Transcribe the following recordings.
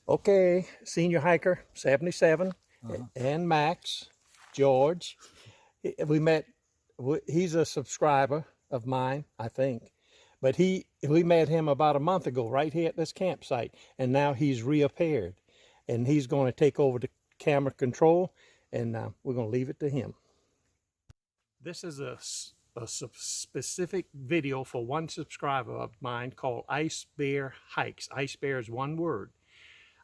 Okay, Senior Hiker 77 and Max, George. We met, he's a subscriber of mine, I think. But we met him about a month ago right here at this campsite, and now he's reappeared. And he's going to take over the camera control, and we're going to leave it to him. This is a specific video for one subscriber of mine called Ice Bear Hikes. Ice Bear is one word.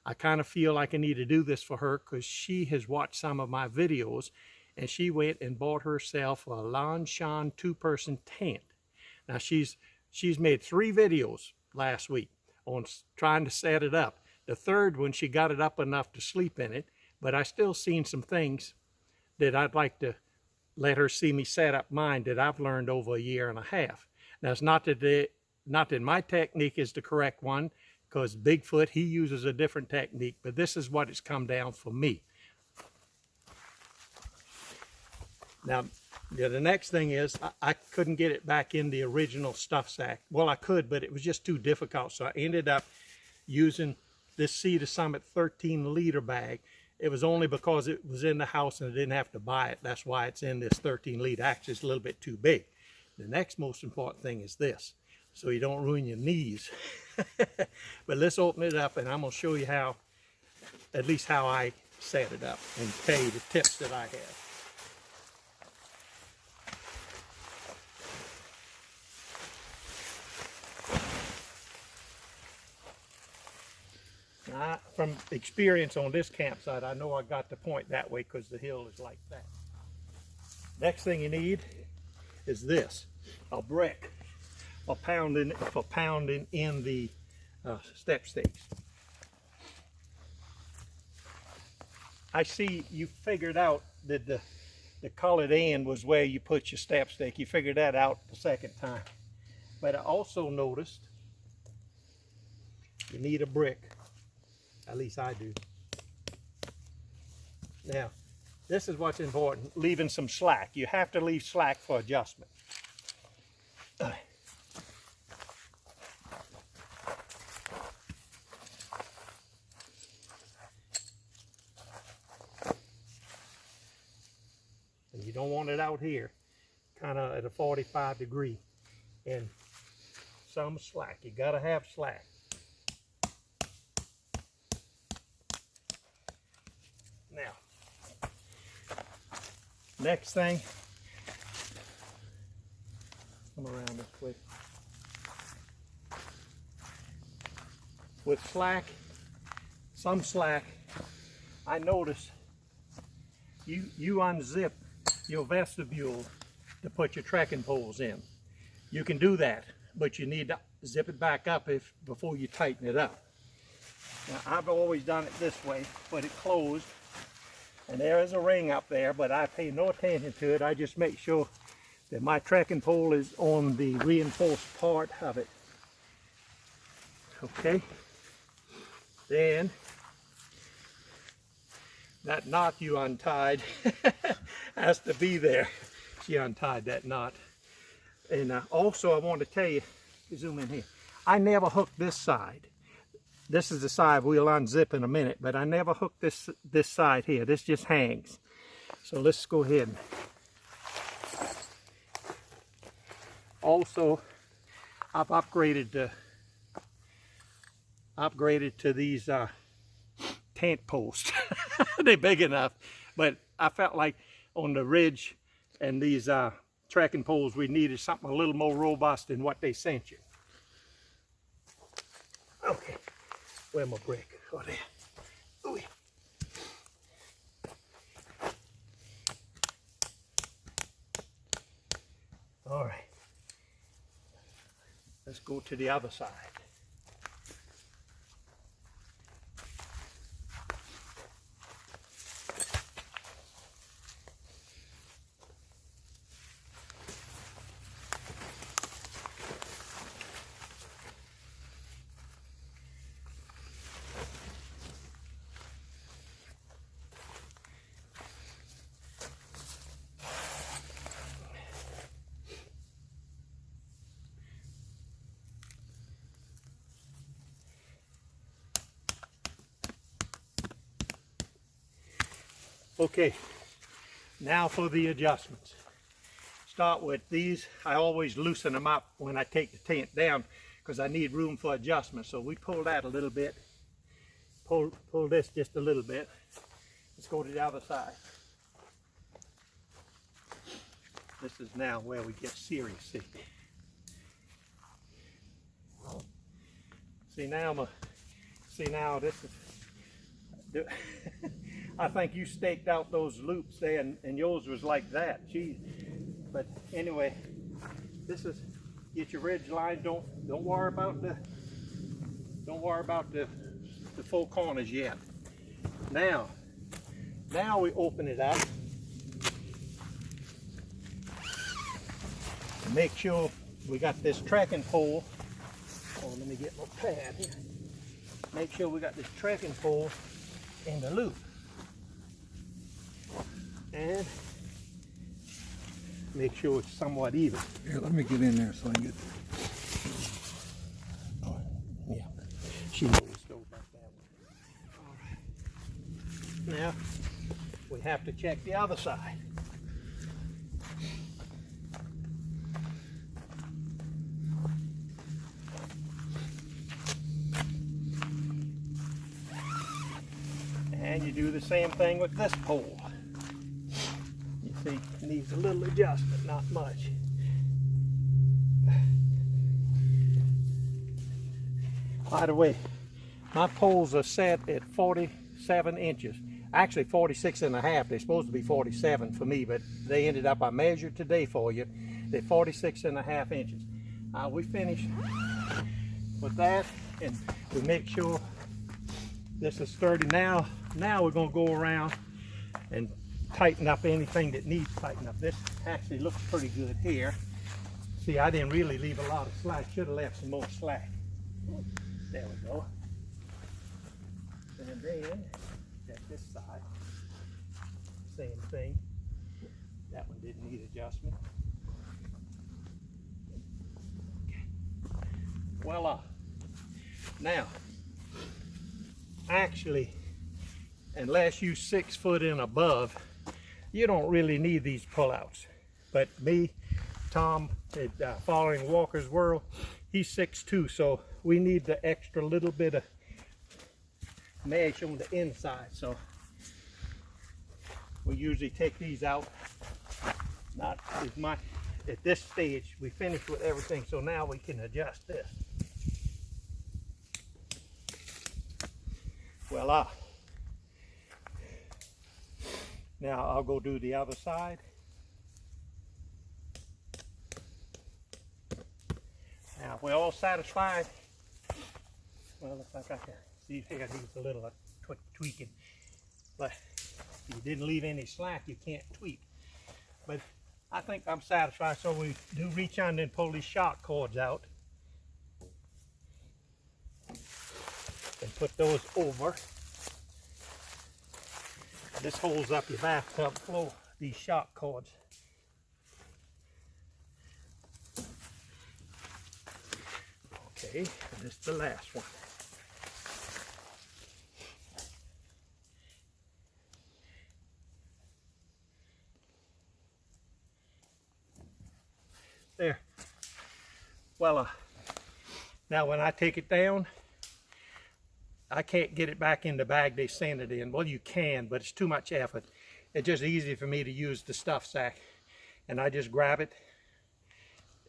I kind of feel like I need to do this for her because she has watched some of my videos, and she went and bought herself a LanShan 2-person tent. Now she's made 3 videos last week on trying to set it up. The third one, she got it up enough to sleep in it, but I still seen some things that I'd like to let her see me set up mine that I've learned over 1.5 years. Now it's not that my technique is the correct one, because Bigfoot, he uses a different technique, but this is what it's come down for me. Now, the next thing is I couldn't get it back in the original stuff sack. Well, I could, but it was just too difficult, so I ended up using this Sea to Summit 13-liter bag. It was only because it was in the house and I didn't have to buy it. That's why it's in this 13-liter. Actually, it's a little bit too big. The next most important thing is this, so you don't ruin your knees. But let's open it up, and I'm going to show you how, at least how I set it up, and tell you the tips that I have. Now, from experience on this campsite, I know I got the point that way because the hill is like that. Next thing you need is this, a brick. For pounding in the step stakes. I see you figured out that the colored end was where you put your step stake. You figured that out the second time. But I also noticed you need a brick. At least I do. Now, this is what's important, leaving some slack. You have to leave slack for adjustment. And you don't want it out here, kind of at a 45-degree, and some slack. You gotta have slack. Now, next thing, come around this way. With slack, some slack, I notice you unzip your vestibule to put your trekking poles in. You can do that, but you need to zip it back up before you tighten it up. Now, I've always done it this way, put it closed, and there is a ring up there, but I pay no attention to it. I just make sure that my trekking pole is on the reinforced part of it. Okay, then that knot you untied has to be there. She untied that knot. And also I want to tell you, zoom in here, I never hooked this side. This is the side we'll unzip in a minute, but I never hooked this side here. This just hangs. So let's go ahead. Also, I've upgraded to these tent posts. They're big enough, but I felt like on the ridge and these trekking poles we needed something a little more robust than what they sent you. Okay, where's my brick? Oh, there. Ooh. All right, let's go to the other side. Okay, now for the adjustments. Start with these. I always loosen them up when I take the tent down because I need room for adjustment. So we pull that a little bit. Pull this just a little bit. Let's go to the other side. This is now where we get serious. See now this is I think you staked out those loops there and yours was like that. Geez. But anyway, this is, get your ridge line. Don't worry about the four corners yet. Now we open it up. Make sure we got this trekking pole. Oh, let me get my pad here. Make sure we got this trekking pole in the loop. And make sure it's somewhat even. Here, let me get in there so I can get. Oh, yeah, she always goes back that way. All right. Now we have to check the other side. And you do the same thing with this pole. You see, it needs a little adjustment, not much. By the way, my poles are set at 47 inches. Actually 46 and a half. They're supposed to be 47 for me, but they ended up, I measured today for you, they're 46 and a half inches. We finished with that, and we make sure this is sturdy. Now we're going to go around and tighten up anything that needs tighten up. This actually looks pretty good here. See, I didn't really leave a lot of slack. Should have left some more slack. There we go. And then at this side, same thing. That one didn't need adjustment. Okay. Voila. Now, actually, unless you 6 foot and above, you don't really need these pullouts. But me, Tom, following Walker's World, he's 6'2", so we need the extra little bit of mesh on the inside. So we usually take these out. Not as much at this stage. We finished with everything, so now we can adjust this. Voila. Now I'll go do the other side. Now we're all satisfied. Well, if I got to see here, it needs a little tweaking. But if you didn't leave any slack, you can't tweak. But I think I'm satisfied, so we do reach on and pull these shock cords out. And put those over. This holds up your bathtub floor, these shock cords. Okay, and this is the last one. There. Well, now when I take it down, I can't get it back in the bag they send it in. Well, you can, but it's too much effort. It's just easy for me to use the stuff sack. And I just grab it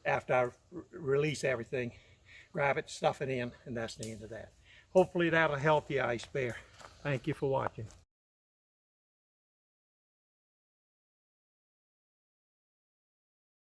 after I release everything. Grab it, stuff it in, and that's the end of that. Hopefully that'll help you, Ice Bear. Thank you for watching.